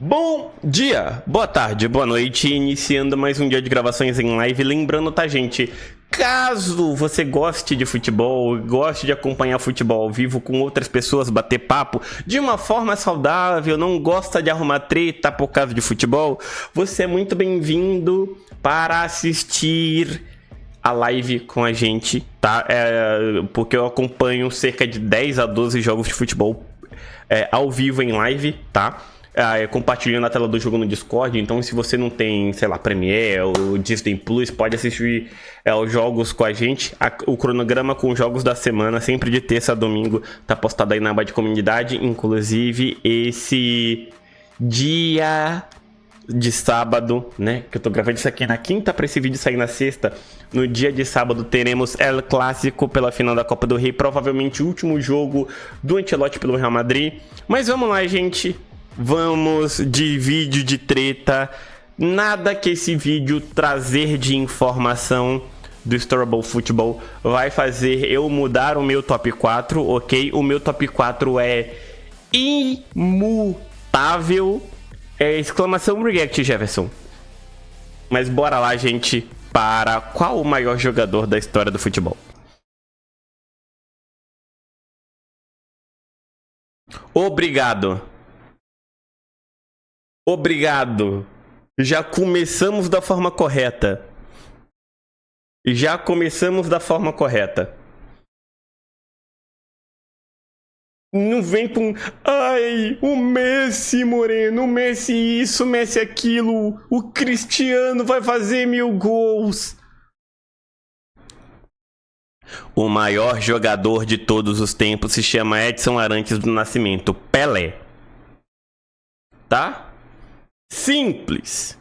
Bom dia, boa tarde, boa noite, iniciando mais um dia de gravações em live. Lembrando, tá, gente, caso você goste de futebol, goste de acompanhar futebol ao vivo com outras pessoas, bater papo de uma forma saudável, não gosta de arrumar treta por causa de futebol, você é muito bem-vindo para assistir a live com a gente, tá? Porque eu acompanho cerca de 10 a 12 jogos de futebol ao vivo em live, tá? Compartilhando a tela do jogo no Discord. Então, se você não tem, sei lá, Premiere ou Disney Plus, pode assistir os jogos com a gente. O cronograma com os jogos da semana, sempre de terça a domingo, tá postado aí na aba de comunidade. Inclusive, esse dia de sábado, né, que eu tô gravando isso aqui na quinta para esse vídeo sair na sexta. No dia de sábado teremos El Clássico pela final da Copa do Rei, provavelmente o último jogo do Ancelotti pelo Real Madrid. Mas vamos lá, gente. Vamos de vídeo de treta. Nada que esse vídeo trazer de informação do Storable Football vai fazer eu mudar o meu top 4, ok? O meu top 4 é imutável. Exclamação React, Jefferson. Mas bora lá, gente, para qual o maior jogador da história do futebol? Obrigado. Obrigado. Já começamos da forma correta. Não vem com... Ai, o Messi, Moreno. O Messi isso, o Messi aquilo. O Cristiano vai fazer 1000 gols. O maior jogador de todos os tempos se chama Edson Arantes do Nascimento. Pelé. Tá? Simples.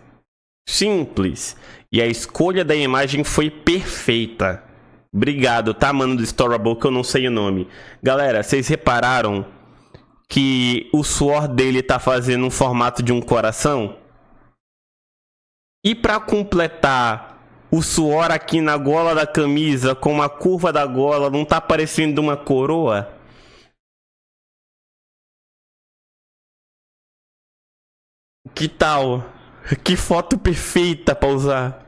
E a escolha da imagem foi perfeita. Obrigado, tá, mano do Storable, que eu não sei o nome. Galera, vocês repararam que o suor dele tá fazendo um formato de um coração? E pra completar, o suor aqui na gola da camisa, com a curva da gola, não tá parecendo uma coroa? Que tal? Que foto perfeita pra usar.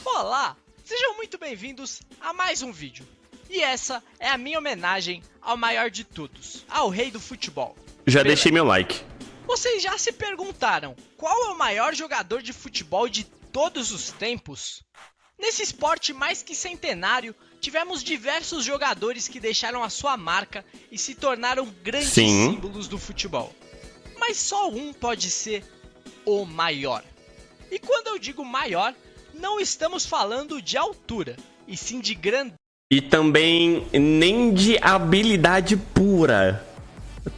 Olá, sejam muito bem-vindos a mais um vídeo. E essa é a minha homenagem ao maior de todos, ao rei do futebol. Já deixei meu like. Vocês já se perguntaram qual é o maior jogador de futebol de todos os tempos? Nesse esporte mais que centenário, tivemos diversos jogadores que deixaram a sua marca e se tornaram grandes símbolos do futebol. Mas só um pode ser o maior. E quando eu digo maior, não estamos falando de altura, e sim de grandeza. E também nem de habilidade pura,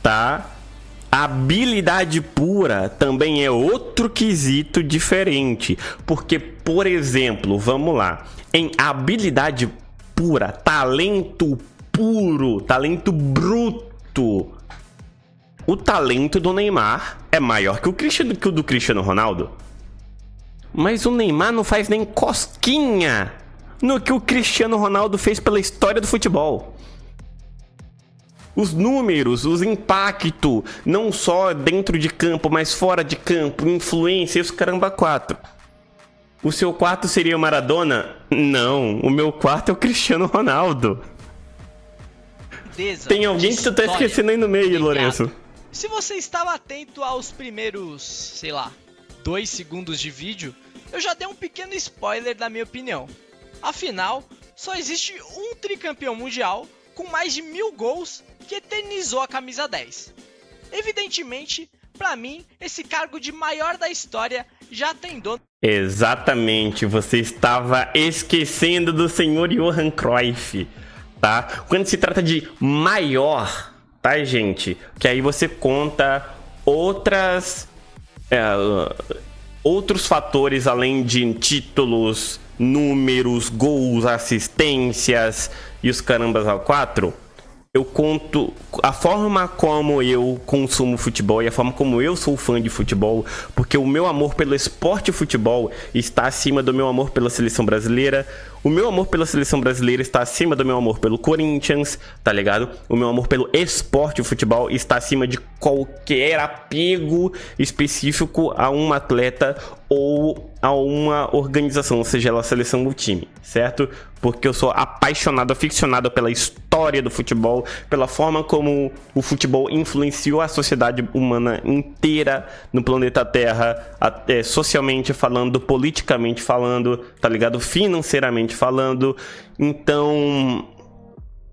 tá? Habilidade pura também é outro quesito diferente. Porque, por exemplo, vamos lá. Em habilidade pura, talento puro, talento bruto, o talento do Neymar é maior que o do Cristiano Ronaldo. Mas o Neymar não faz nem cosquinha no que o Cristiano Ronaldo fez pela história do futebol. Os números, os impactos, não só dentro de campo, mas fora de campo, influência e os caramba 4. O seu quarto seria o Maradona? Não, o meu quarto é o Cristiano Ronaldo. Tem alguém que tu tá esquecendo aí no meio, Lourenço. Se você estava atento aos primeiros, sei lá, 2 segundos de vídeo, eu já dei um pequeno spoiler da minha opinião. Afinal, só existe um tricampeão mundial com mais de 1000 gols que eternizou a camisa 10. Evidentemente, pra mim, esse cargo de maior da história já tem dono. Exatamente, você estava esquecendo do senhor Johan Cruyff, tá? Quando se trata de maior, tá, gente? Que aí você conta outros fatores além de títulos, números, gols, assistências e os carambas ao 4. Eu conto a forma como eu consumo futebol e a forma como eu sou fã de futebol, porque o meu amor pelo esporte futebol está acima do meu amor pela seleção brasileira, O meu amor pela seleção brasileira está acima do meu amor pelo Corinthians, tá ligado? O meu amor pelo esporte, o futebol, está acima de qualquer apego específico a um atleta ou a uma organização, seja ela a seleção ou time, certo? Porque eu sou apaixonado, aficionado pela história do futebol, pela forma como o futebol influenciou a sociedade humana inteira no planeta Terra, socialmente falando, politicamente falando, tá ligado? Financeiramente falando. Então,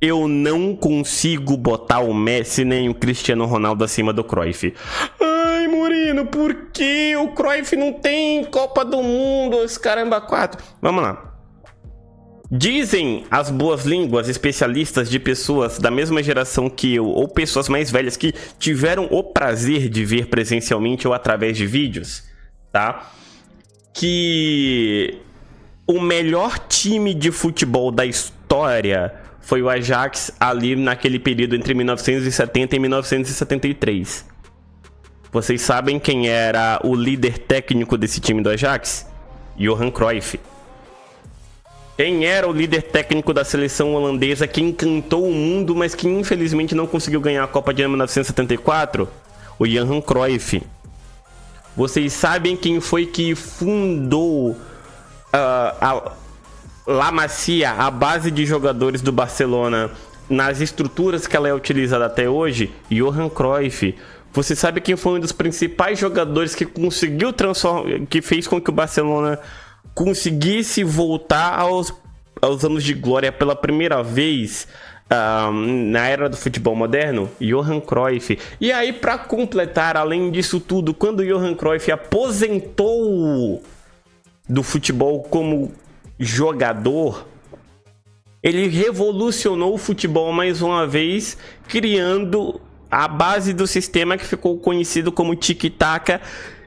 eu não consigo botar o Messi nem o Cristiano Ronaldo acima do Cruyff. Ai, Murino, por que o Cruyff não tem Copa do Mundo? Esse caramba, 4. Vamos lá. Dizem as boas línguas, especialistas de pessoas da mesma geração que eu, ou pessoas mais velhas que tiveram o prazer de ver presencialmente ou através de vídeos, tá? Que o melhor time de futebol da história foi o Ajax ali naquele período entre 1970 e 1973. Vocês sabem quem era o líder técnico desse time do Ajax? Johan Cruyff. Quem era o líder técnico da seleção holandesa que encantou o mundo, mas que infelizmente não conseguiu ganhar a Copa de 1974? O Johan Cruyff. Vocês sabem quem foi que fundou a La Masia, a base de jogadores do Barcelona, nas estruturas que ela é utilizada até hoje? Johan Cruyff. Você sabe quem foi um dos principais jogadores que conseguiu que fez com que o Barcelona conseguisse voltar aos anos de glória pela primeira vez na era do futebol moderno? Johan Cruyff. E aí, para completar, além disso tudo, quando o Johan Cruyff aposentou do futebol como jogador, ele revolucionou o futebol mais uma vez, criando a base do sistema que ficou conhecido como tic-tac.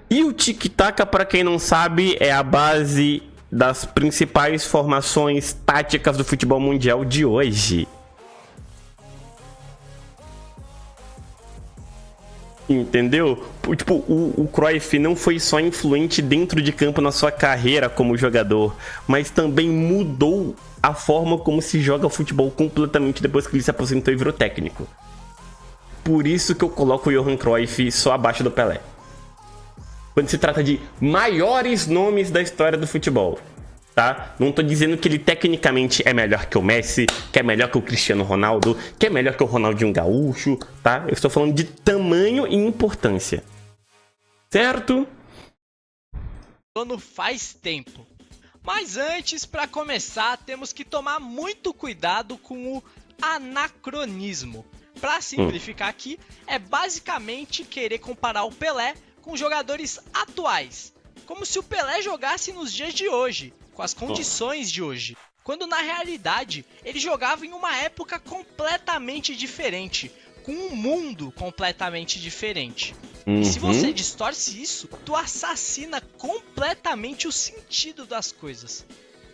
E o tic-tac, para quem não sabe, é a base das principais formações táticas do futebol mundial de hoje. Entendeu? Tipo, o Cruyff não foi só influente dentro de campo na sua carreira como jogador, mas também mudou a forma como se joga futebol completamente depois que ele se aposentou e virou técnico. Por isso que eu coloco o Johan Cruyff só abaixo do Pelé. Quando se trata de maiores nomes da história do futebol, tá? Não tô dizendo que ele tecnicamente é melhor que o Messi, que é melhor que o Cristiano Ronaldo, que é melhor que o Ronaldinho Gaúcho, tá? Eu estou falando de tamanho e importância. Certo? Faz tempo. Mas antes, para começar, temos que tomar muito cuidado com o anacronismo. Para simplificar aqui, é basicamente querer comparar o Pelé com jogadores atuais, como se o Pelé jogasse nos dias de hoje, com as condições de hoje, quando na realidade ele jogava em uma época completamente diferente, com um mundo completamente diferente. E se você distorce isso, tu assassina completamente o sentido das coisas.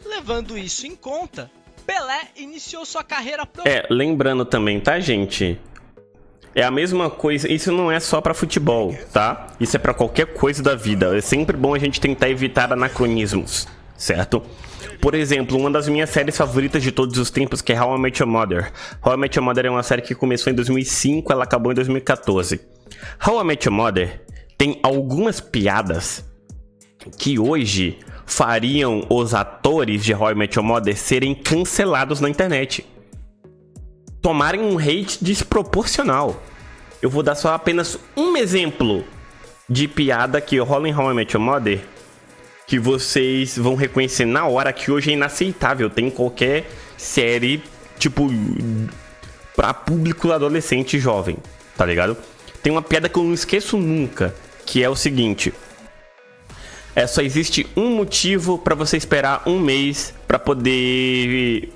Levando isso em conta, Pelé iniciou sua carreira lembrando também, tá, gente? É a mesma coisa, isso não é só pra futebol, tá? Isso é pra qualquer coisa da vida. É sempre bom a gente tentar evitar anacronismos, certo? Por exemplo, uma das minhas séries favoritas de todos os tempos, que é How I Met Your Mother. How I Met Your Mother é uma série que começou em 2005, ela acabou em 2014. How I Met Your Mother tem algumas piadas que hoje fariam os atores de How I Met Your Mother serem cancelados na internet, tomarem um hate desproporcional. Eu vou dar só apenas um exemplo de piada que rola em How I Met Your Mother, que vocês vão reconhecer na hora, que hoje é inaceitável. Tem qualquer série, tipo, pra público adolescente e jovem, tá ligado? Tem uma piada que eu não esqueço nunca, que é o seguinte: só existe um motivo pra você esperar um mês pra poder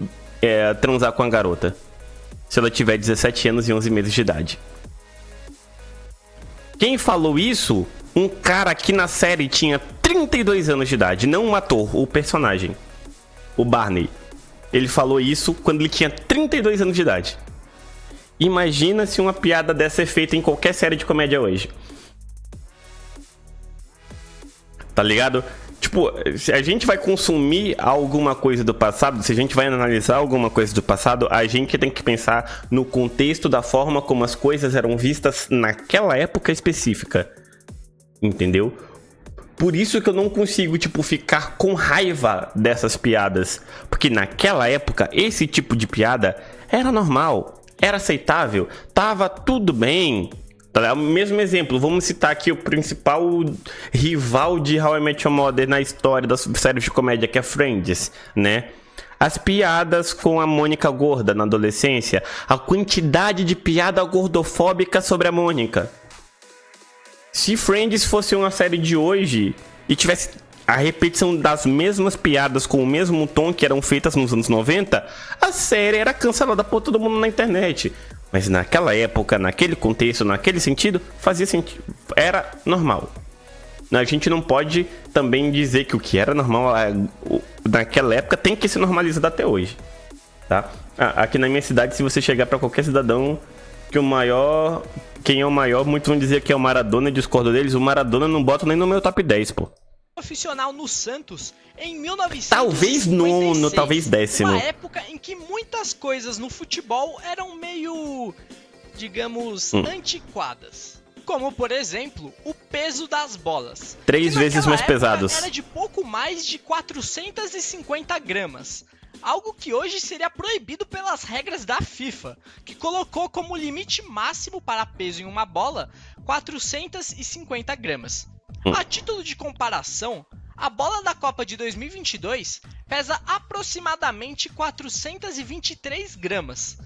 transar com a garota. Se ela tiver 17 anos e 11 meses de idade. Quem falou isso? Um cara que na série tinha 32 anos de idade. Não um ator, o personagem. O Barney. Ele falou isso quando ele tinha 32 anos de idade. Imagina se uma piada dessa é feita em qualquer série de comédia hoje. Tá ligado? Tipo, se a gente vai consumir alguma coisa do passado, se a gente vai analisar alguma coisa do passado, a gente tem que pensar no contexto da forma como as coisas eram vistas naquela época específica. Entendeu? Por isso que eu não consigo, tipo, ficar com raiva dessas piadas. Porque naquela época, esse tipo de piada era normal, era aceitável, tava tudo bem. O mesmo exemplo, vamos citar aqui o principal rival de How I Met Your Mother na história das séries de comédia, que é Friends, né? As piadas com a Mônica gorda na adolescência, a quantidade de piada gordofóbica sobre a Mônica. Se Friends fosse uma série de hoje e tivesse a repetição das mesmas piadas com o mesmo tom que eram feitas nos anos 90, a série era cancelada por todo mundo na internet. Mas naquela época, naquele contexto, naquele sentido, fazia sentido, era normal. A gente não pode também dizer que o que era normal naquela época tem que ser normalizado até hoje, tá? Aqui na minha cidade, se você chegar para qualquer cidadão que quem é o maior, muitos vão dizer que é o Maradona, discordo deles. O Maradona não bota nem no meu top 10, pô. Profissional no Santos em 1956. Talvez nono, talvez décimo. Uma época em que muitas coisas no futebol eram meio, digamos, antiquadas. Como, por exemplo, o peso das bolas. 3 vezes mais pesados. Era de pouco mais de 450 gramas. Algo que hoje seria proibido pelas regras da FIFA, que colocou como limite máximo para peso em uma bola 450 gramas. A título de comparação, a bola da Copa de 2022 pesa aproximadamente 423 gramas.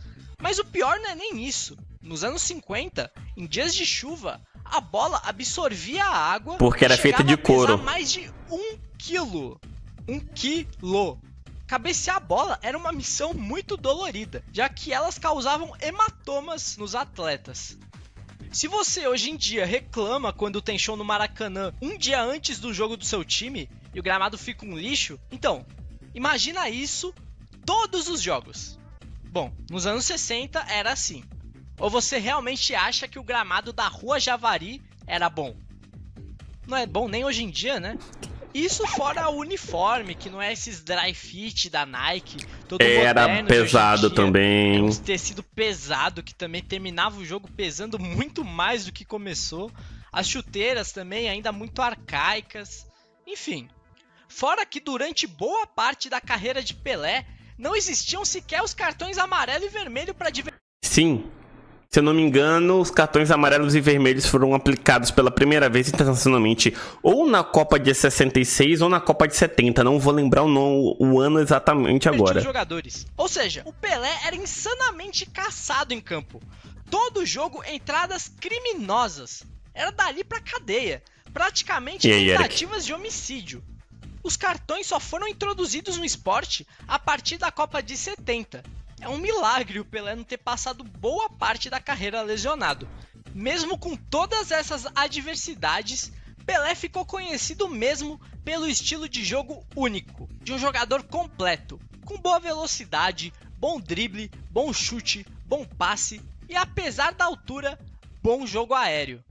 Mas o pior não é nem isso. Nos anos 50, em dias de chuva, a bola absorvia a água porque era feita de couro. Mais de 1 quilo. 1 quilo. Cabecear a bola era uma missão muito dolorida, já que elas causavam hematomas nos atletas. Se você hoje em dia reclama quando tem show no Maracanã um dia antes do jogo do seu time e o gramado fica um lixo, então, imagina isso todos os jogos. Bom, nos anos 60 era assim. Ou você realmente acha que o gramado da Rua Javari era bom? Não é bom nem hoje em dia, né? Isso fora o uniforme, que não é esses dry fit da Nike, todo era moderno, pesado também. É um tecido pesado que também terminava o jogo pesando muito mais do que começou. As chuteiras também ainda muito arcaicas. Enfim, fora que durante boa parte da carreira de Pelé não existiam sequer os cartões amarelo e vermelho para divertir. Sim. Se eu não me engano, os cartões amarelos e vermelhos foram aplicados pela primeira vez internacionalmente ou na Copa de 66 ou na Copa de 70. Não vou lembrar o ano exatamente agora. Jogadores. Ou seja, o Pelé era insanamente caçado em campo. Todo jogo, entradas criminosas. Era dali pra cadeia. Praticamente tentativas de homicídio. Os cartões só foram introduzidos no esporte a partir da Copa de 70. É um milagre o Pelé não ter passado boa parte da carreira lesionado. Mesmo com todas essas adversidades, Pelé ficou conhecido mesmo pelo estilo de jogo único, de um jogador completo, com boa velocidade, bom drible, bom chute, bom passe e, apesar da altura, bom jogo aéreo.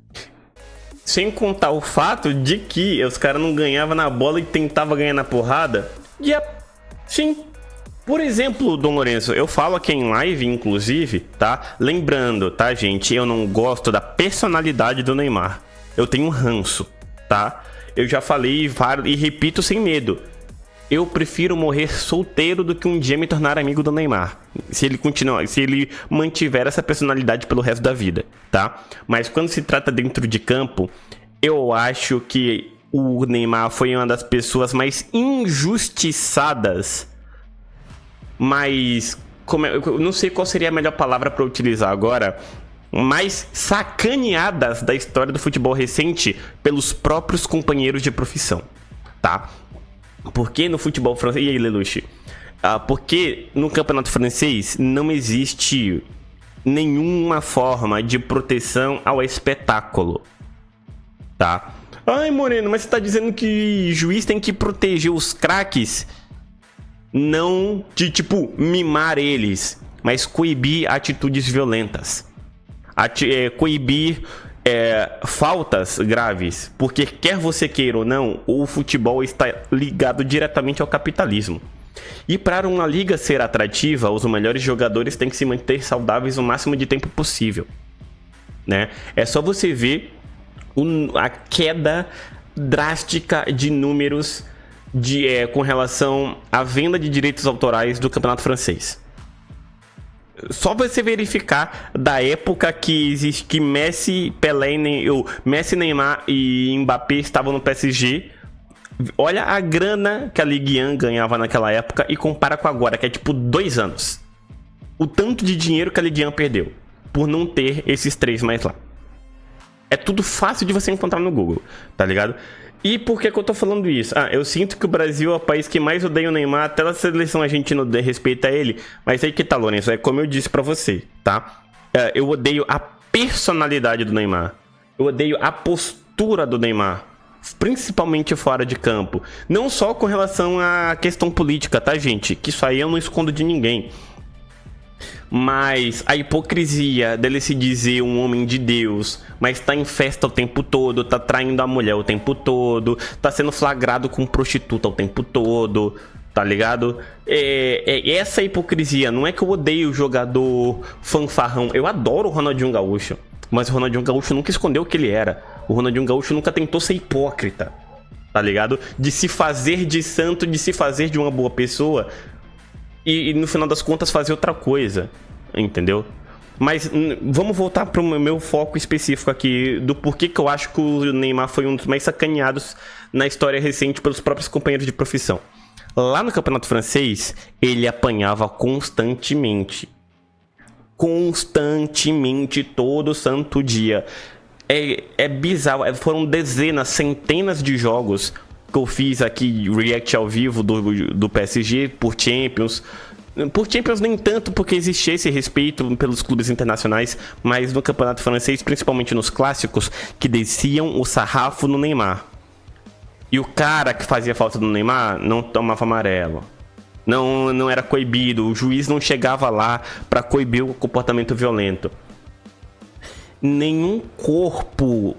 Sem contar o fato de que os caras não ganhavam na bola e tentavam ganhar na porrada. Sim. Por exemplo, Dom Lourenço, eu falo aqui em live, inclusive, tá? Lembrando, tá, gente? Eu não gosto da personalidade do Neymar. Eu tenho ranço, tá? Eu já falei e repito sem medo. Eu prefiro morrer solteiro do que um dia me tornar amigo do Neymar. Se ele mantiver essa personalidade pelo resto da vida, tá? Mas quando se trata dentro de campo, eu acho que o Neymar foi uma das pessoas mais injustiçadas. Mas eu não sei qual seria a melhor palavra para utilizar agora, mais sacaneadas da história do futebol recente pelos próprios companheiros de profissão, tá? Porque no futebol francês... E aí, Lelouch? Porque no campeonato francês não existe nenhuma forma de proteção ao espetáculo, tá? Ai, Moreno, mas você tá dizendo que juiz tem que proteger os craques? Não de, tipo, mimar eles, mas coibir atitudes violentas. Coibir faltas graves, porque quer você queira ou não, o futebol está ligado diretamente ao capitalismo. E para uma liga ser atrativa, os melhores jogadores têm que se manter saudáveis o máximo de tempo possível, né? É só você ver a queda drástica de números com relação à venda de direitos autorais do campeonato francês. Só você verificar da época que Messi, Pelé, Messi, Neymar e Mbappé estavam no PSG. Olha a grana que a Ligue 1 ganhava naquela época e compara com agora, que é tipo 2 anos. O tanto de dinheiro que a Ligue 1 perdeu por não ter esses 3 mais lá. É tudo fácil de você encontrar no Google, tá ligado? E por que eu tô falando isso? Eu sinto que o Brasil é o país que mais odeia o Neymar, até a seleção argentina respeita ele, mas aí que tá, Lourenço, é como eu disse pra você, tá? Eu odeio a personalidade do Neymar, eu odeio a postura do Neymar, principalmente fora de campo. Não só com relação à questão política, tá, gente? Que isso aí eu não escondo de ninguém. Mas a hipocrisia dele se dizer um homem de Deus, mas tá em festa o tempo todo, tá traindo a mulher o tempo todo, tá sendo flagrado com prostituta o tempo todo, tá ligado? Essa hipocrisia. Não é que eu odeio o jogador fanfarrão, eu adoro o Ronaldinho Gaúcho, mas o Ronaldinho Gaúcho nunca escondeu o que ele era. O Ronaldinho Gaúcho nunca tentou ser hipócrita, tá ligado? De se fazer de santo, de se fazer de uma boa pessoa e no final das contas fazer outra coisa, entendeu? Mas vamos voltar para o meu foco específico aqui do porquê que eu acho que o Neymar foi um dos mais sacaneados na história recente pelos próprios companheiros de profissão. Lá no campeonato francês, ele apanhava constantemente. Constantemente, todo santo dia. É bizarro, foram dezenas, centenas de jogos que eu fiz aqui, react ao vivo do PSG por Champions. Por Champions nem tanto, porque existia esse respeito pelos clubes internacionais, mas no campeonato francês, principalmente nos clássicos, que desciam o sarrafo no Neymar. E o cara que fazia falta no Neymar não tomava amarelo. Não era coibido, o juiz não chegava lá para coibir o comportamento violento. Nenhum corpo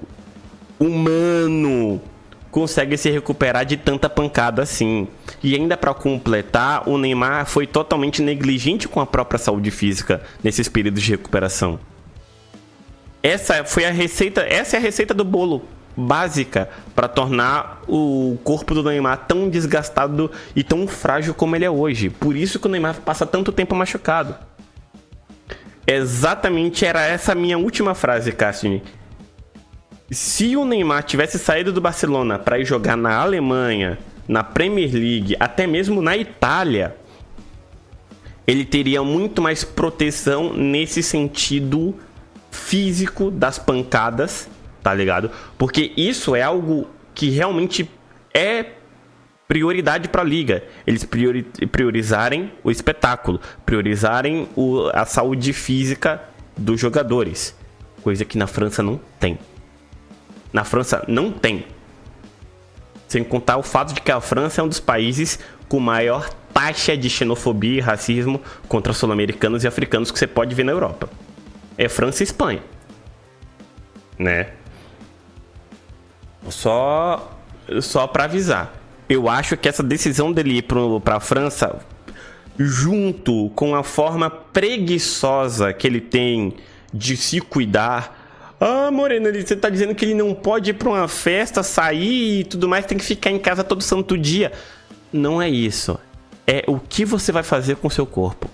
humano consegue se recuperar de tanta pancada assim. E ainda para completar, o Neymar foi totalmente negligente com a própria saúde física nesses períodos de recuperação. Essa é a receita do bolo básica para tornar o corpo do Neymar tão desgastado e tão frágil como ele é hoje. Por isso que o Neymar passa tanto tempo machucado. Exatamente, era essa a minha última frase, Cassini. Se o Neymar tivesse saído do Barcelona para ir jogar na Alemanha, na Premier League, até mesmo na Itália, ele teria muito mais proteção nesse sentido físico das pancadas, tá ligado? Porque isso é algo que realmente é prioridade para a liga. Eles priorizarem o espetáculo, priorizarem a saúde física dos jogadores, coisa que na França não tem. Na França não tem. Sem contar o fato de que a França é um dos países com maior taxa de xenofobia e racismo contra sul-americanos e africanos que você pode ver na Europa. É França e Espanha, né? Só para avisar. Eu acho que essa decisão dele ir para a França, junto com a forma preguiçosa que ele tem de se cuidar. Moreno, você tá dizendo que ele não pode ir pra uma festa, sair e tudo mais, tem que ficar em casa todo santo dia. Não é isso. É o que você vai fazer com o seu corpo.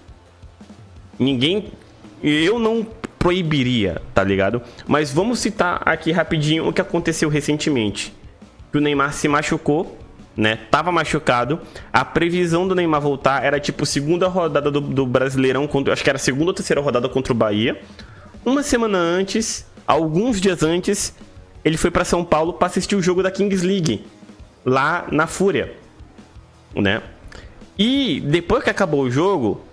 Eu não proibiria, tá ligado? Mas vamos citar aqui rapidinho o que aconteceu recentemente. O Neymar se machucou, né? Tava machucado. A previsão do Neymar voltar era tipo segunda rodada do Brasileirão, acho que era a segunda ou terceira rodada contra o Bahia. Uma semana antes, alguns dias antes, ele foi para São Paulo para assistir o jogo da Kings League, lá na Fúria, né? E depois que acabou o jogo,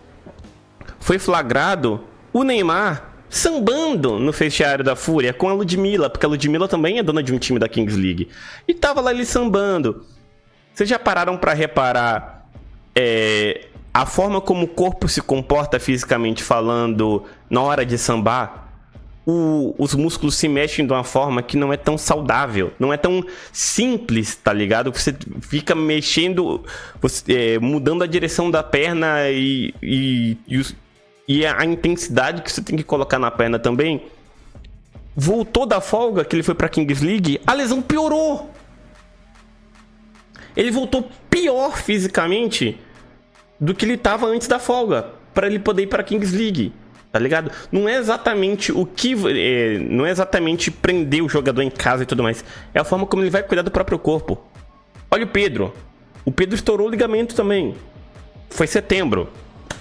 foi flagrado o Neymar sambando no vestiário da Fúria com a Ludmilla, porque a Ludmilla também é dona de um time da Kings League. E tava lá ele sambando. Vocês já pararam para reparar a forma como o corpo se comporta fisicamente falando na hora de sambar? os músculos se mexem de uma forma que não é tão saudável, não é tão simples, tá ligado? Você fica mexendo, mudando a direção da perna e a intensidade que você tem que colocar na perna também. Voltou da folga, que ele foi pra Kings League, a lesão piorou. Ele voltou pior fisicamente do que ele tava antes da folga, pra ele poder ir pra Kings League. Tá ligado? Não é exatamente não é exatamente prender o jogador em casa e tudo mais. É a forma como ele vai cuidar do próprio corpo. Olha o Pedro. O Pedro estourou o ligamento também. Foi setembro.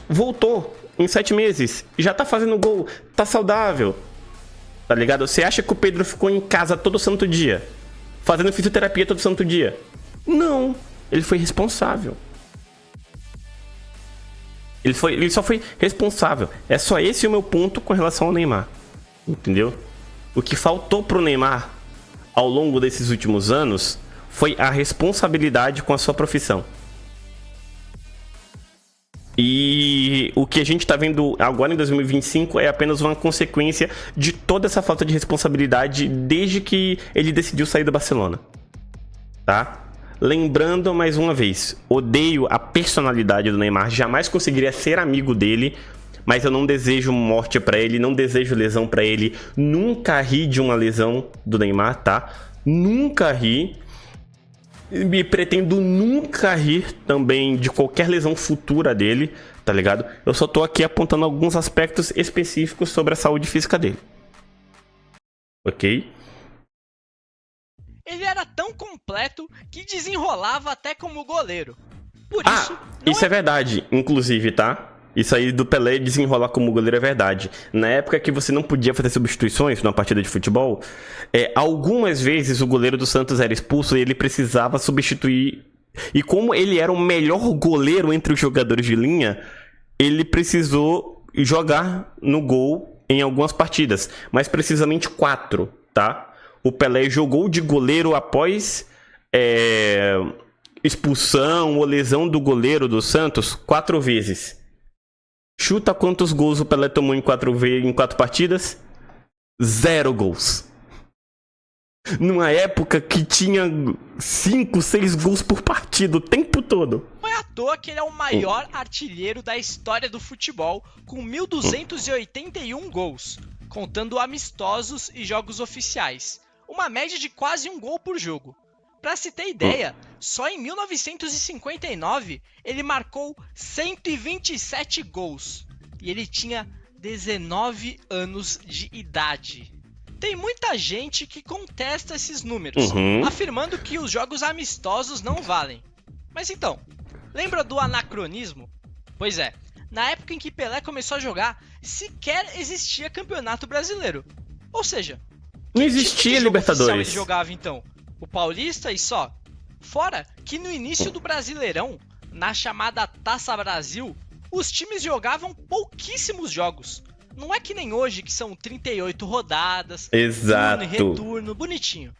Voltou em 7 meses. Já tá fazendo gol. Tá saudável. Tá ligado? Você acha que o Pedro ficou em casa todo santo dia? Fazendo fisioterapia todo santo dia? Não. Ele foi responsável. Ele só foi responsável. É só esse o meu ponto com relação ao Neymar. Entendeu? O que faltou pro Neymar ao longo desses últimos anos foi a responsabilidade com a sua profissão. E o que a gente tá vendo agora em 2025 é apenas uma consequência de toda essa falta de responsabilidade desde que ele decidiu sair do Barcelona. Tá? Lembrando mais uma vez, odeio a personalidade do Neymar, jamais conseguiria ser amigo dele, mas eu não desejo morte pra ele, não desejo lesão pra ele, nunca ri de uma lesão do Neymar, tá? Nunca ri, e pretendo nunca rir também de qualquer lesão futura dele, tá ligado? Eu só tô aqui apontando alguns aspectos específicos sobre a saúde física dele. Ok? Ele era tão completo que desenrolava até como goleiro. Por isso, isso é verdade, inclusive, tá? Isso aí do Pelé desenrolar como goleiro é verdade. Na época que você não podia fazer substituições numa partida de futebol, algumas vezes o goleiro do Santos era expulso e ele precisava substituir. E como ele era o melhor goleiro entre os jogadores de linha, ele precisou jogar no gol em algumas partidas. Mais precisamente 4, tá? O Pelé jogou de goleiro após expulsão ou lesão do goleiro do Santos 4 vezes. Chuta quantos gols o Pelé tomou em 4 partidas? 0 gols. Numa época que tinha 5, 6 gols por partida o tempo todo. Não é à toa que ele é o maior artilheiro da história do futebol, com 1.281 gols, contando amistosos e jogos oficiais. Uma média de quase 1 gol por jogo. Pra se ter ideia, só em 1959 ele marcou 127 gols. E ele tinha 19 anos de idade. Tem muita gente que contesta esses números, afirmando que os jogos amistosos não valem. Mas então, lembra do anacronismo? Pois é, na época em que Pelé começou a jogar, sequer existia campeonato brasileiro. Ou seja, não existia Libertadores. Ele jogava então o Paulista e só. Fora que no início do Brasileirão, na chamada Taça Brasil, os times jogavam pouquíssimos jogos. Não é que nem hoje que são 38 rodadas, exato, turno e retorno, bonitinho.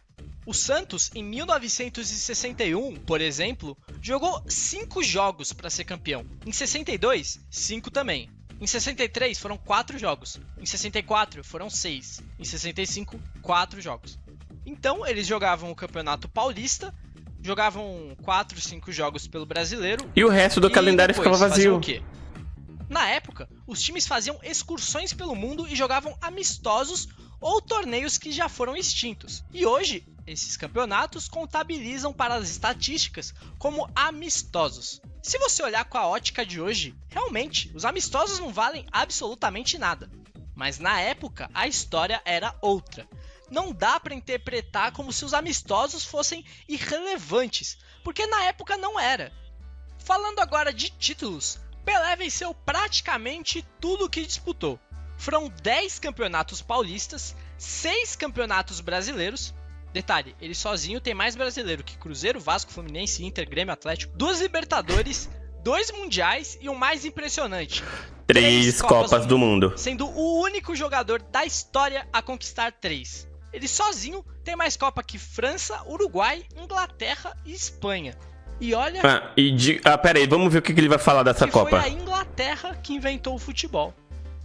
O Santos, em 1961, por exemplo, jogou 5 jogos para ser campeão. Em 62, 5 também. Em 63 foram 4 jogos. Em 64 foram 6. Em 65, 4 jogos. Então eles jogavam o Campeonato Paulista, jogavam 4, 5 jogos pelo Brasileiro. E o resto do calendário ficava vazio. O quê? Na época, os times faziam excursões pelo mundo e jogavam amistosos ou torneios que já foram extintos. E hoje, esses campeonatos contabilizam para as estatísticas como amistosos. Se você olhar com a ótica de hoje, realmente, os amistosos não valem absolutamente nada. Mas na época, a história era outra. Não dá para interpretar como se os amistosos fossem irrelevantes, porque na época não era. Falando agora de títulos, Pelé venceu praticamente tudo o que disputou. Foram 10 campeonatos paulistas, 6 campeonatos brasileiros. Detalhe, ele sozinho tem mais brasileiro que Cruzeiro, Vasco, Fluminense, Inter, Grêmio, Atlético, 2 Libertadores, 2 Mundiais e o mais impressionante, 3 Copas do Mundo. Sendo o único jogador da história a conquistar 3. Ele sozinho tem mais Copa que França, Uruguai, Inglaterra e Espanha. E olha... pera aí, vamos ver o que ele vai falar dessa Copa. Foi a Inglaterra que inventou o futebol.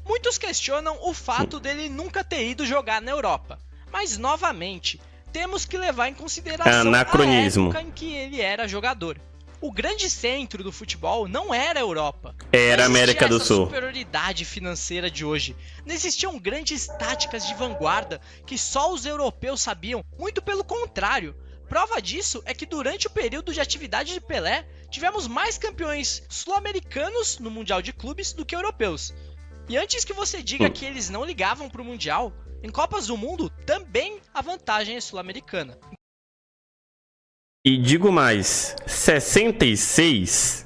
Muitos questionam o fato dele nunca ter ido jogar na Europa, mas novamente, temos que levar em consideração Anacronismo. a época em que ele era jogador. O grande centro do futebol não era a Europa. Era a América do Sul. Não existia essa superioridade financeira de hoje. Não existiam grandes táticas de vanguarda que só os europeus sabiam. Muito pelo contrário. Prova disso é que durante o período de atividade de Pelé, tivemos mais campeões sul-americanos no Mundial de Clubes do que europeus. E antes que você diga que eles não ligavam para o Mundial, em Copas do Mundo também a vantagem é sul-americana. E digo mais, 66,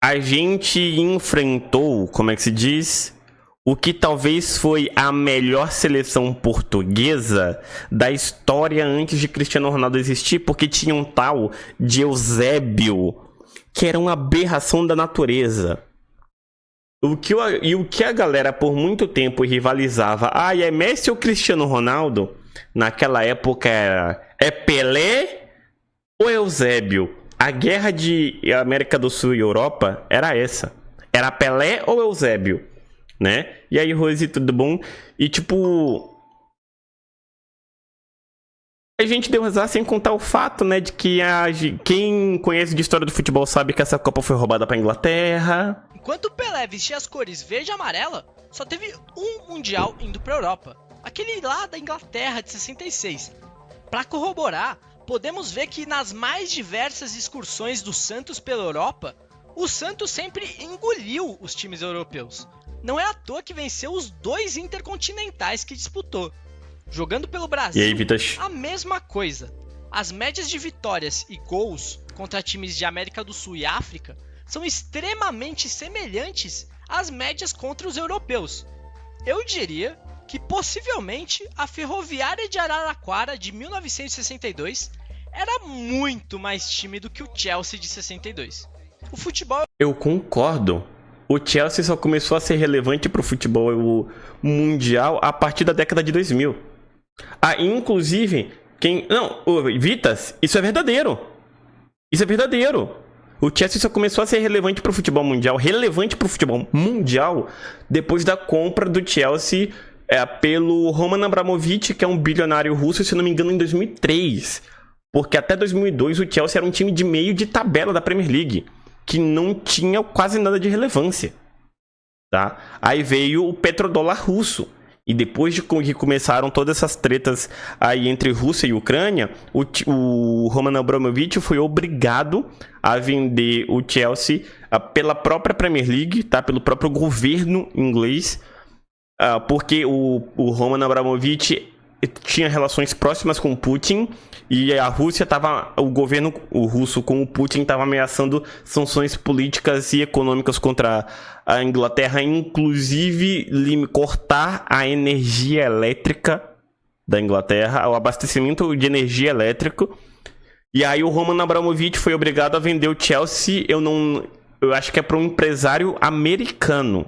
a gente enfrentou, como é que se diz, o que talvez foi a melhor seleção portuguesa da história antes de Cristiano Ronaldo existir, porque tinha um tal de Eusébio, que era uma aberração da natureza. O que a galera por muito tempo rivalizava, é Messi ou Cristiano Ronaldo? Naquela época é Pelé ou Eusébio? A guerra de América do Sul e Europa era essa. Era Pelé ou Eusébio, né? E aí, Rose, tudo bom? E tipo... A gente deu azar sem contar o fato, né, de que quem conhece de história do futebol sabe que essa Copa foi roubada pra Inglaterra. Enquanto o Pelé vestia as cores verde e amarela, só teve um Mundial indo pra Europa. Aquele lá da Inglaterra de 66. Para corroborar, podemos ver que nas mais diversas excursões do Santos pela Europa, o Santos sempre engoliu os times europeus. Não é à toa que venceu os 2 intercontinentais que disputou. Jogando pelo Brasil, E aí, Vitas? a mesma coisa. As médias de vitórias e gols contra times de América do Sul e África são extremamente semelhantes às médias contra os europeus. Eu diria que possivelmente a Ferroviária de Araraquara de 1962 era muito mais time do que o Chelsea de 62. O futebol... Eu concordo. O Chelsea só começou a ser relevante pro futebol mundial a partir da década de 2000. Inclusive, Vitas, isso é verdadeiro. Isso é verdadeiro. O Chelsea só começou a ser relevante pro futebol mundial, depois da compra do Chelsea pelo Roman Abramovich, que é um bilionário russo, se não me engano, em 2003. Porque até 2002 o Chelsea era um time de meio de tabela da Premier League, que não tinha quase nada de relevância, tá? Aí veio o petrodólar russo. E depois de que começaram todas essas tretas aí entre Rússia e Ucrânia, o Roman Abramovich foi obrigado a vender o Chelsea pela própria Premier League, tá? Pelo próprio governo inglês, porque o Roman Abramovich tinha relações próximas com o Putin e a Rússia o governo russo com o Putin estava ameaçando sanções políticas e econômicas contra a Inglaterra, inclusive cortar a energia elétrica da Inglaterra, o abastecimento de energia elétrica. E aí o Roman Abramovich foi obrigado a vender o Chelsea, eu acho que é para um empresário americano.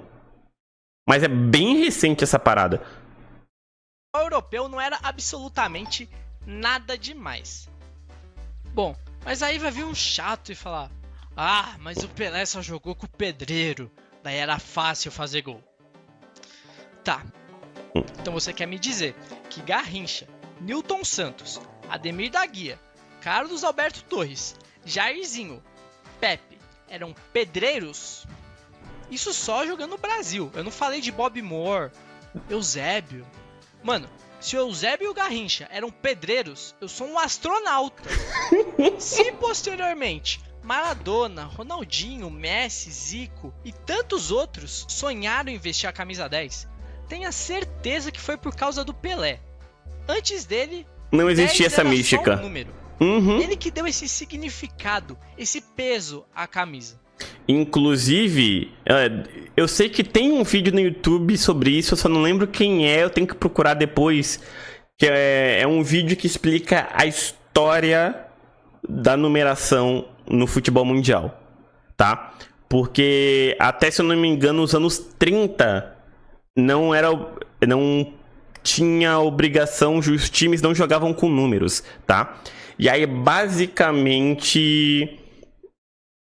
Mas é bem recente essa parada. O europeu não era absolutamente nada demais. Bom, mas aí vai vir um chato e falar: mas o Pelé só jogou com o pedreiro, daí era fácil fazer gol. Tá, então você quer me dizer que Garrincha, Nilton Santos, Ademir da Guia, Carlos Alberto Torres, Jairzinho, Pepe eram pedreiros? Isso só jogando no Brasil. Eu não falei de Bob Moore, Eusébio. Mano, se o Eusébio e o Garrincha eram pedreiros, eu sou um astronauta. Se posteriormente Maradona, Ronaldinho, Messi, Zico e tantos outros sonharam em vestir a camisa 10, tenha certeza que foi por causa do Pelé. Antes dele, não existia essa mística. Só um número. Uhum. Ele que deu esse significado, esse peso à camisa. Inclusive, eu sei que tem um vídeo no YouTube sobre isso, eu só não lembro quem eu tenho que procurar depois. Que é um vídeo que explica a história da numeração no futebol mundial, tá? Porque até, se eu não me engano, nos anos 30 não tinha obrigação, os times não jogavam com números, tá? E aí, basicamente,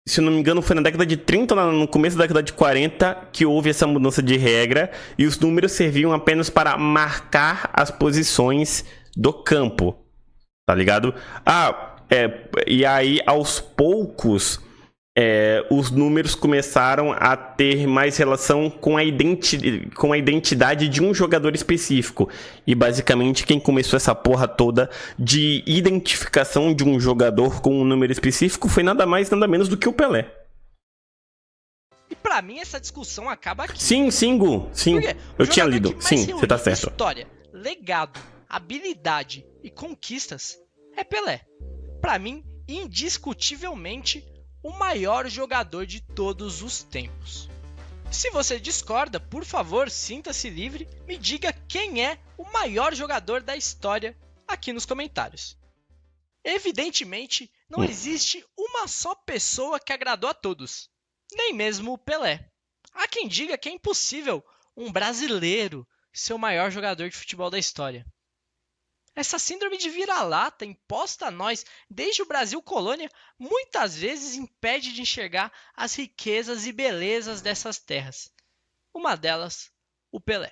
se eu não me engano, foi na década de 30 ou no começo da década de 40 que houve essa mudança de regra e os números serviam apenas para marcar as posições do campo, tá ligado? E aí, aos poucos, os números começaram a ter mais relação com a identidade de um jogador específico. E basicamente quem começou essa porra toda de identificação de um jogador com um número específico foi nada mais, nada menos do que o Pelé. E pra mim essa discussão acaba aqui. Sim, Gu. Sim, eu tinha lido. Sim, você tá certo. História, legado, habilidade e conquistas é Pelé. Pra mim, indiscutivelmente, o maior jogador de todos os tempos. Se você discorda, por favor, sinta-se livre, me diga quem é o maior jogador da história aqui nos comentários. Evidentemente, não existe uma só pessoa que agradou a todos, nem mesmo o Pelé. Há quem diga que é impossível um brasileiro ser o maior jogador de futebol da história. Essa síndrome de vira-lata imposta a nós desde o Brasil colônia muitas vezes impede de enxergar as riquezas e belezas dessas terras. Uma delas, o Pelé.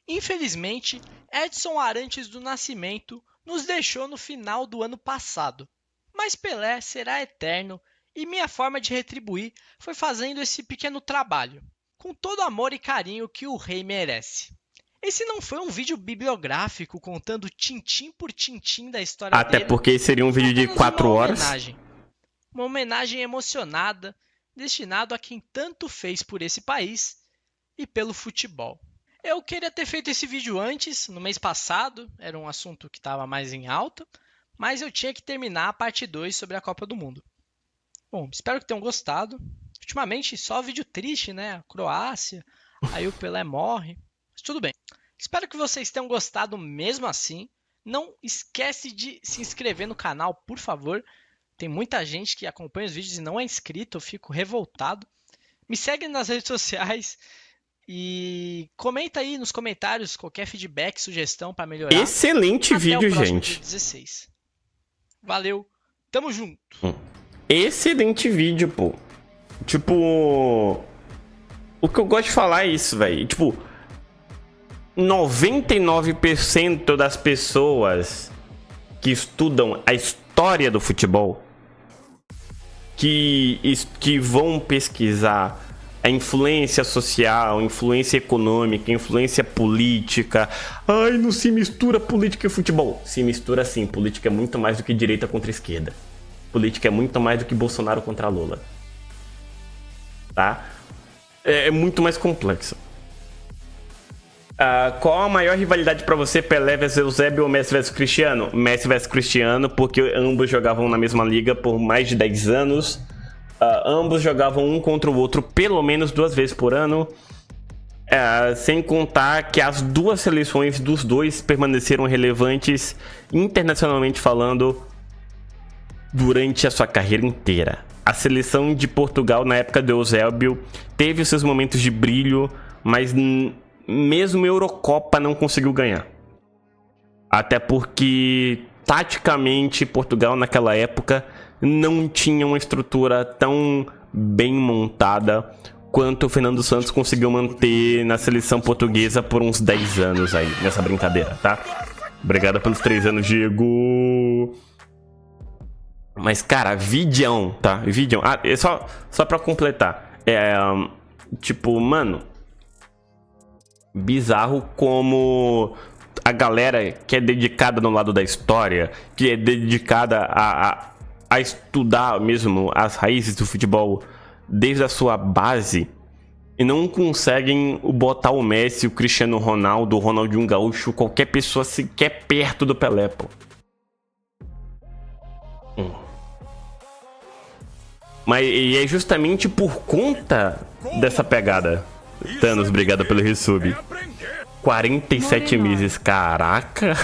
Infelizmente, Edson Arantes do Nascimento nos deixou no final do ano passado. Mas Pelé será eterno e minha forma de retribuir foi fazendo esse pequeno trabalho, com todo o amor e carinho que o rei merece. Esse não foi um vídeo bibliográfico contando tintim por tintim da história dele. Até porque seria um vídeo de 4 horas. Uma homenagem emocionada, destinado a quem tanto fez por esse país e pelo futebol. Eu queria ter feito esse vídeo antes, no mês passado, era um assunto que estava mais em alta, mas eu tinha que terminar a parte 2 sobre a Copa do Mundo. Bom, espero que tenham gostado. Ultimamente só vídeo triste, né? A Croácia, aí o Pelé morre. Mas tudo bem. Espero que vocês tenham gostado mesmo assim. Não esquece de se inscrever no canal, por favor. Tem muita gente que acompanha os vídeos e não é inscrito. Eu fico revoltado. Me segue nas redes sociais e comenta aí nos comentários qualquer feedback, sugestão para melhorar. Excelente vídeo, gente. Dia 16. Valeu. Tamo junto. Excelente vídeo, pô. Tipo, o que eu gosto de falar é isso, velho. Tipo, 99% das pessoas que estudam a história do futebol, que vão pesquisar a influência social, a influência econômica, a influência política. Ai, não se mistura política e futebol. Se mistura sim, política é muito mais do que direita contra esquerda. Política é muito mais do que Bolsonaro contra Lula. Tá? É muito mais complexo. Qual a maior rivalidade pra você, Pelé vs Eusébio ou Messi vs Cristiano? Messi vs Cristiano, porque ambos jogavam na mesma liga por mais de 10 anos. Ambos jogavam um contra o outro pelo menos 2 vezes por ano. Sem contar que as duas seleções dos dois permaneceram relevantes internacionalmente falando durante a sua carreira inteira. A seleção de Portugal na época do Eusébio teve os seus momentos de brilho, mas mesmo a Eurocopa não conseguiu ganhar. Até porque, taticamente, Portugal naquela época não tinha uma estrutura tão bem montada quanto o Fernando Santos conseguiu manter na seleção portuguesa por uns 10 anos aí, nessa brincadeira, tá? Obrigado pelos 3 anos, Diego. Mas, cara, vídeo, tá? Vídeo. Só pra completar. Tipo, mano, bizarro como a galera que é dedicada no lado da história, que é dedicada a estudar mesmo as raízes do futebol desde a sua base, e não conseguem botar o Messi, o Cristiano Ronaldo, o Ronaldinho Gaúcho, qualquer pessoa sequer perto do Pelé, pô. Mas e é justamente por conta dessa pegada. Thanos, obrigado pelo resub. 47 meses, caraca.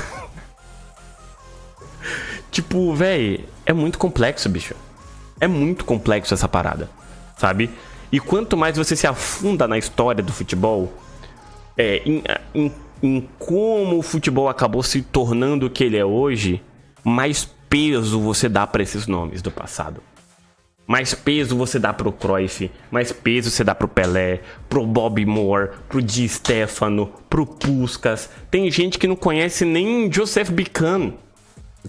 Tipo, véi, é muito complexo, bicho. É muito complexo essa parada, sabe? E quanto mais você se afunda na história do futebol, em como o futebol acabou se tornando o que ele é hoje, mais peso você dá pra esses nomes do passado. Mais peso você dá pro Cruyff, mais peso você dá pro Pelé, pro Bobby Moore, pro Di Stefano, pro Puskás. Tem gente que não conhece nem Joseph Bican,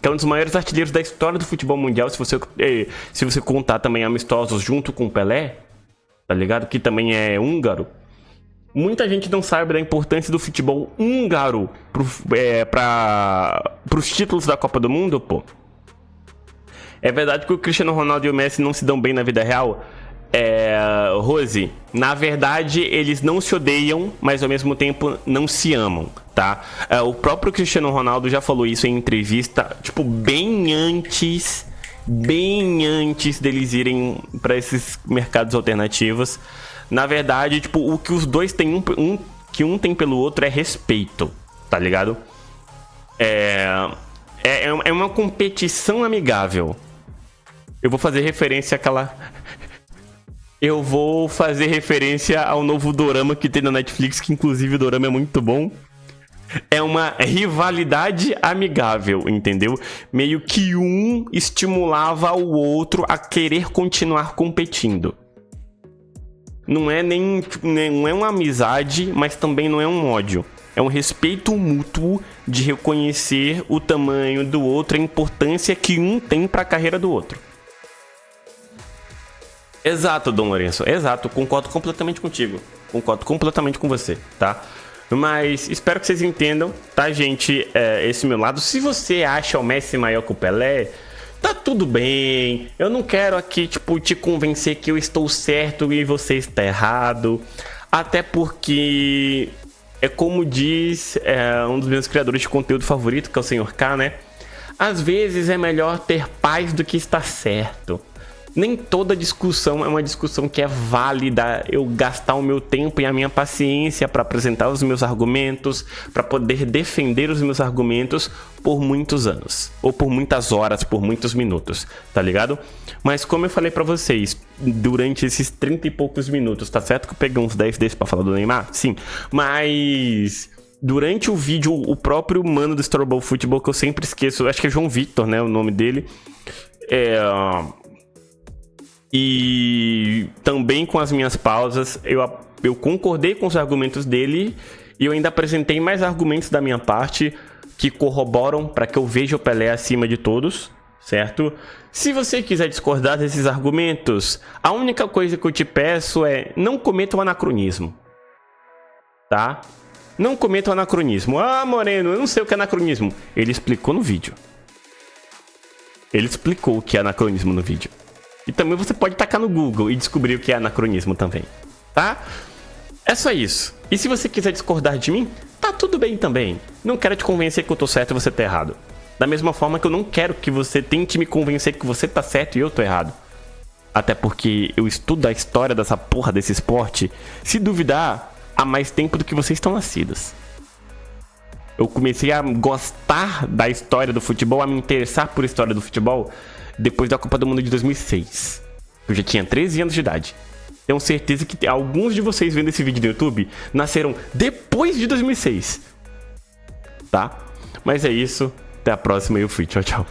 que é um dos maiores artilheiros da história do futebol mundial, se você contar também amistosos junto com o Pelé, tá ligado? Que também é húngaro. Muita gente não sabe da importância do futebol húngaro pros títulos da Copa do Mundo, pô. É verdade que o Cristiano Ronaldo e o Messi não se dão bem na vida real? Rose, na verdade eles não se odeiam, mas ao mesmo tempo não se amam, tá? O próprio Cristiano Ronaldo já falou isso em entrevista, tipo, bem antes deles irem para esses mercados alternativos. Na verdade, tipo, o que os dois têm, que um tem pelo outro é respeito, tá ligado? É uma competição amigável. Eu vou fazer referência ao novo dorama que tem na Netflix, que inclusive o dorama é muito bom. É uma rivalidade amigável, entendeu? Meio que um estimulava o outro a querer continuar competindo. Não é uma amizade, mas também não é um ódio. É um respeito mútuo de reconhecer o tamanho do outro, a importância que um tem para a carreira do outro. Exato, Dom Lourenço, exato, concordo completamente contigo. Concordo completamente com você, tá? Mas espero que vocês entendam, tá, gente? Esse meu lado. Se você acha o Messi maior que o Pelé, tá tudo bem. Eu não quero aqui, tipo, te convencer que eu estou certo e você está errado. Até porque, como diz um dos meus criadores de conteúdo favorito, que é o Sr. K, né? Às vezes é melhor ter paz do que estar certo. Nem toda discussão é uma discussão que é válida eu gastar o meu tempo e a minha paciência para apresentar os meus argumentos, para poder defender os meus argumentos por muitos anos, ou por muitas horas, por muitos minutos, tá ligado? Mas como eu falei para vocês, durante esses 30 e poucos minutos, tá certo que eu peguei uns 10 desses para falar do Neymar? Sim, mas durante o vídeo, o próprio mano do Storyball Futebol, que eu sempre esqueço, acho que é João Victor, né, o nome dele, e também com as minhas pausas, eu concordei com os argumentos dele e eu ainda apresentei mais argumentos da minha parte que corroboram para que eu veja o Pelé acima de todos, certo? Se você quiser discordar desses argumentos, a única coisa que eu te peço é não cometa o anacronismo, tá? Não cometa o anacronismo. Ah, Moreno, eu não sei o que é anacronismo. Ele explicou no vídeo. Ele explicou o que é anacronismo no vídeo. E também você pode tacar no Google e descobrir o que é anacronismo também, tá? É só isso. E se você quiser discordar de mim, tá tudo bem também. Não quero te convencer que eu tô certo e você tá errado. Da mesma forma que eu não quero que você tente me convencer que você tá certo e eu tô errado. Até porque eu estudo a história dessa porra desse esporte, se duvidar, há mais tempo do que vocês estão nascidos. Eu comecei a gostar da história do futebol, a me interessar por história do futebol depois da Copa do Mundo de 2006. Eu já tinha 13 anos de idade. Tenho certeza que alguns de vocês vendo esse vídeo no YouTube nasceram depois de 2006. Tá? Mas é isso. Até a próxima e eu fui. Tchau, tchau.